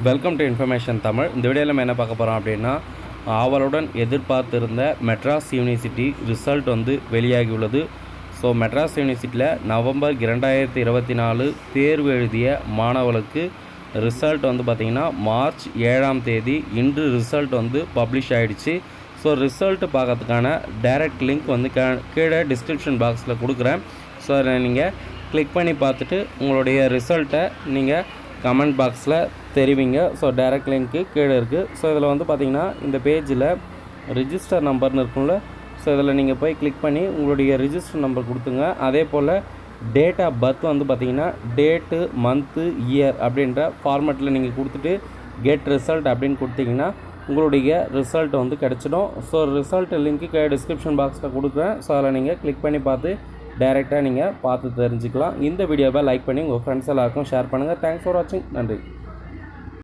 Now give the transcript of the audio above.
Welcome to information Tamil. இந்த வீடியோவில் நம்ம என்ன பார்க்க போகிறோம் அப்படின்னா, ஆவலுடன் எதிர்பார்த்திருந்த மெட்ராஸ் யூனிவர்சிட்டி ரிசல்ட் வந்து வெளியாகியுள்ளது. ஸோ மெட்ராஸ் யூனிவர்சிட்டியில் நவம்பர் 2024 தேர்வு எழுதிய மாணவர்களுக்கு ரிசல்ட் வந்து பார்த்திங்கன்னா மார்ச் 7ஆம் தேதி இன்று ரிசல்ட் வந்து பப்ளிஷ் ஆகிடுச்சு. ஸோ ரிசல்ட் பார்க்கறதுக்கான டைரக்ட் லிங்க் வந்து கீழே டிஸ்கிரிப்ஷன் பாக்ஸில் கொடுக்குறேன். ஸோ அதை நீங்கள் கிளிக் பண்ணி பார்த்துட்டு உங்களுடைய ரிசல்ட்டை நீங்கள் கமெண்ட் பாக்ஸில் தெரிவிங்க. ஸோ டைரக்ட் லிங்க்கு கீழே இருக்குது. ஸோ இதில் வந்து பார்த்திங்கன்னா இந்த பேஜில் ரிஜிஸ்டர் நம்பர்னு இருக்கும்ல, ஸோ இதில் நீங்கள் போய் கிளிக் பண்ணி உங்களுடைய ரிஜிஸ்டர் நம்பர் கொடுத்துங்க. அதே போல் டேட் ஆஃப் பர்த் வந்து பார்த்திங்கன்னா டேட்டு, மந்த்து, இயர் அப்படின்ற ஃபார்மேட்டில் நீங்கள் கொடுத்துட்டு கெட் ரிசல்ட் அப்படின்னு கொடுத்தீங்கன்னா உங்களுடைய ரிசல்ட் வந்து கிடச்சிடும். ஸோ ரிசல்ட் லிங்க்கு டிஸ்கிரிப்ஷன் பாக்ஸில் கொடுக்குறேன். ஸோ அதில் நீங்கள் கிளிக் பண்ணி பார்த்து டைரெக்டாக நீங்கள் பார்த்து தெரிஞ்சுக்கலாம். இந்த வீடியோவை லைக் பண்ணி உங்கள் ஃப்ரெண்ட்ஸ் எல்லாருக்கும் ஷேர் பண்ணுங்கள். தேங்க்ஸ் ஃபார் வாட்சிங். நன்றி.